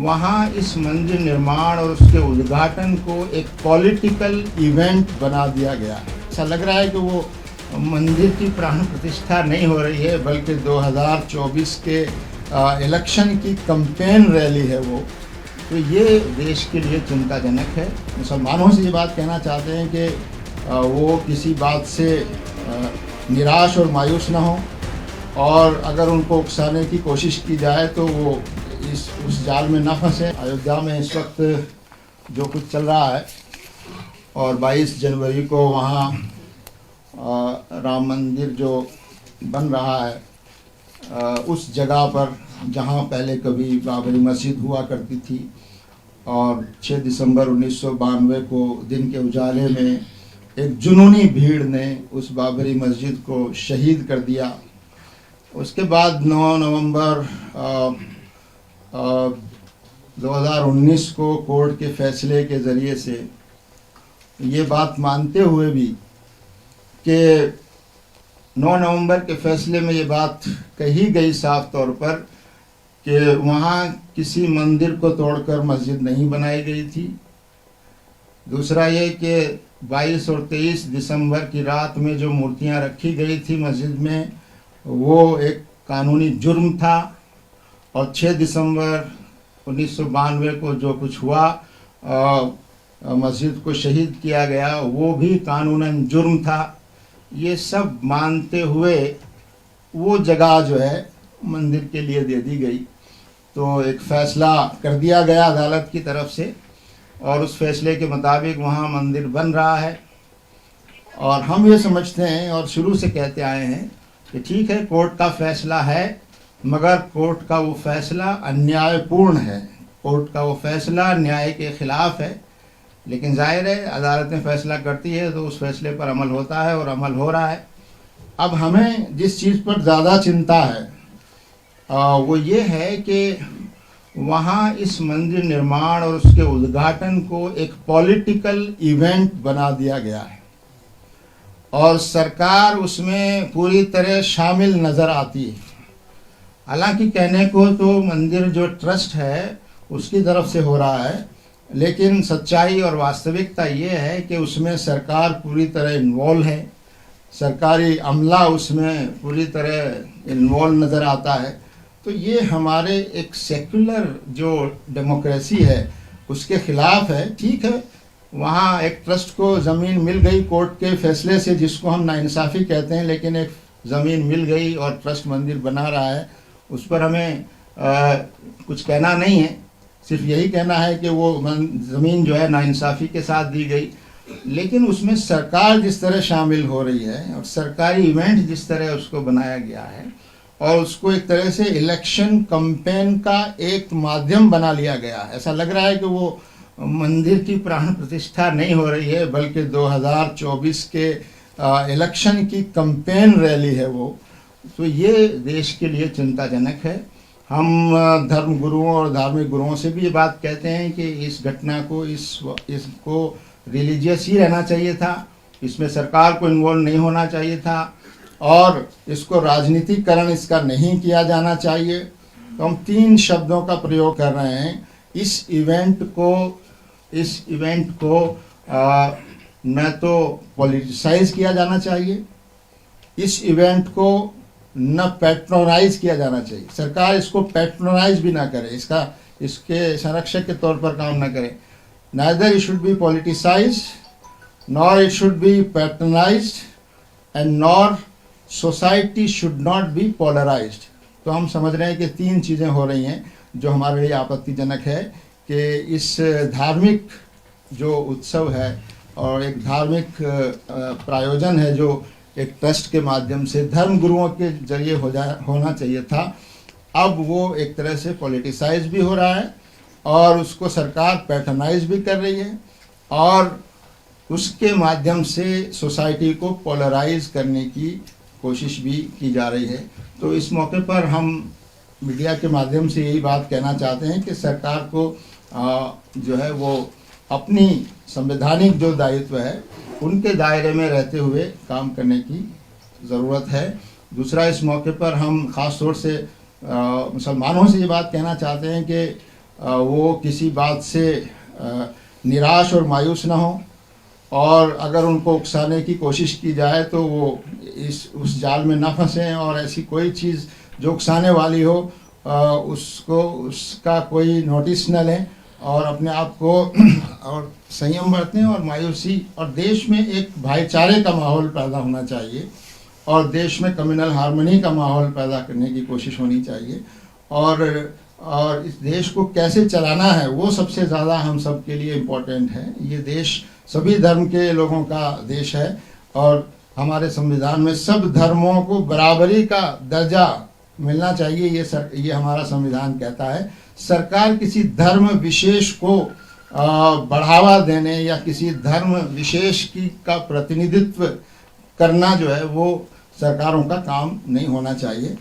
वहाँ इस मंदिर निर्माण और उसके उद्घाटन को एक पॉलिटिकल इवेंट बना दिया गया। ऐसा लग रहा है कि वो मंदिर की प्राण प्रतिष्ठा नहीं हो रही है, बल्कि 2024 के इलेक्शन की कैंपेन रैली है वो। तो ये देश के लिए चिंताजनक है। मुसलमानों से ये बात कहना चाहते हैं कि वो किसी बात से निराश और मायूस ना हो, और अगर उनको उकसाने की कोशिश की जाए तो वो उस जाल में ना फंसे। अयोध्या में इस वक्त जो कुछ चल रहा है, और 22 जनवरी को वहाँ राम मंदिर जो बन रहा है, उस जगह पर जहाँ पहले कभी बाबरी मस्जिद हुआ करती थी, और 6 दिसंबर 1992 को दिन के उजाले में एक जुनूनी भीड़ ने उस बाबरी मस्जिद को शहीद कर दिया। उसके बाद 9 नवंबर 2019 को कोर्ट के फैसले के ज़रिए से ये बात मानते हुए भी कि 9 नवंबर के फैसले में ये बात कही गई साफ तौर पर कि वहाँ किसी मंदिर को तोड़कर मस्जिद नहीं बनाई गई थी। दूसरा ये कि 22 और 23 दिसंबर की रात में जो मूर्तियाँ रखी गई थी मस्जिद में, वो एक कानूनी जुर्म था, और 6 दिसंबर 1992 को जो कुछ हुआ, मस्जिद को शहीद किया गया, वो भी कानूनन जुर्म था। ये सब मानते हुए वो जगह जो है मंदिर के लिए दे दी गई। तो एक फ़ैसला कर दिया गया अदालत की तरफ से, और उस फैसले के मुताबिक वहाँ मंदिर बन रहा है। और हम ये समझते हैं और शुरू से कहते आए हैं कि ठीक है, कोर्ट का फ़ैसला है, मगर कोर्ट का वो फ़ैसला अन्यायपूर्ण है, कोर्ट का वो फ़ैसला न्याय के ख़िलाफ़ है। लेकिन जाहिर है अदालतें फ़ैसला करती है तो उस फैसले पर अमल होता है, और अमल हो रहा है। अब हमें जिस चीज़ पर ज़्यादा चिंता है वो ये है कि वहाँ इस मंदिर निर्माण और उसके उद्घाटन को एक पॉलिटिकल इवेंट बना दिया गया है, और सरकार उसमें पूरी तरह शामिल नज़र आती है। हालांकि कहने को तो मंदिर जो ट्रस्ट है उसकी तरफ से हो रहा है, लेकिन सच्चाई और वास्तविकता ये है कि उसमें सरकार पूरी तरह इन्वॉल्व है, सरकारी अमला उसमें पूरी तरह इन्वॉल्व नज़र आता है। तो ये हमारे एक सेक्युलर जो डेमोक्रेसी है उसके ख़िलाफ़ है। ठीक है, वहाँ एक ट्रस्ट को ज़मीन मिल गई कोर्ट के फैसले से, जिसको हम नाइंसाफ़ी कहते हैं, लेकिन एक ज़मीन मिल गई और ट्रस्ट मंदिर बना रहा है, उस पर हमें कुछ कहना नहीं है। सिर्फ यही कहना है कि वो ज़मीन जो है नाइंसाफ़ी के साथ दी गई, लेकिन उसमें सरकार जिस तरह शामिल हो रही है और सरकारी इवेंट जिस तरह उसको बनाया गया है, और उसको एक तरह से इलेक्शन कैंपेन का एक माध्यम बना लिया गया है। ऐसा लग रहा है कि वो मंदिर की प्राण प्रतिष्ठा नहीं हो रही है, बल्कि 2024 के इलेक्शन की कैंपेन रैली है वो। तो ये देश के लिए चिंताजनक है। हम धर्म गुरुओं और धार्मिक गुरुओं से भी ये बात कहते हैं कि इस घटना को इसको रिलीजियस ही रहना चाहिए था, इसमें सरकार को इन्वॉल्व नहीं होना चाहिए था, और इसको राजनीतिकरण इसका नहीं किया जाना चाहिए। तो हम 3 शब्दों का प्रयोग कर रहे हैं। इस इवेंट को न तो पॉलिटिसाइज किया जाना चाहिए, इस इवेंट को न पैट्रोनाइज किया जाना चाहिए। सरकार इसको पैट्रोनाइज भी ना करे, इसके संरक्षक के तौर पर काम ना करे। Neither it should be politicized, nor it should be patronized, and nor society should not be polarized। तो हम समझ रहे हैं कि 3 चीज़ें हो रही हैं जो हमारे लिए आपत्तिजनक है कि इस धार्मिक जो उत्सव है और एक धार्मिक प्रायोजन है जो एक ट्रस्ट के माध्यम से धर्म गुरुओं के जरिए होना चाहिए था, अब वो एक तरह से पॉलिटिसाइज भी हो रहा है, और उसको सरकार पैटर्नाइज भी कर रही है, और उसके माध्यम से सोसाइटी को पोलराइज करने की कोशिश भी की जा रही है। तो इस मौके पर हम मीडिया के माध्यम से यही बात कहना चाहते हैं कि सरकार को जो है वो अपनी संवैधानिक जो दायित्व है उनके दायरे में रहते हुए काम करने की ज़रूरत है। दूसरा, इस मौके पर हम ख़ास तौर से मुसलमानों से ये बात कहना चाहते हैं कि वो किसी बात से निराश और मायूस ना हो, और अगर उनको उकसाने की कोशिश की जाए तो वो उस जाल में ना फंसें, और ऐसी कोई चीज़ जो उकसाने वाली हो उसका कोई नोटिस न लें, और अपने आप को और संयम बरतें और मायूसी, और देश में एक भाईचारे का माहौल पैदा होना चाहिए, और देश में कम्युनल हार्मनी का माहौल पैदा करने की कोशिश होनी चाहिए, और इस देश को कैसे चलाना है वो सबसे ज़्यादा हम सब के लिए इम्पोर्टेंट है। ये देश सभी धर्म के लोगों का देश है, और हमारे संविधान में सब धर्मों को बराबरी का दर्जा मिलना चाहिए, ये हमारा संविधान कहता है। सरकार किसी धर्म विशेष को बढ़ावा देने या किसी धर्म विशेष का प्रतिनिधित्व करना जो है वो सरकारों का काम नहीं होना चाहिए।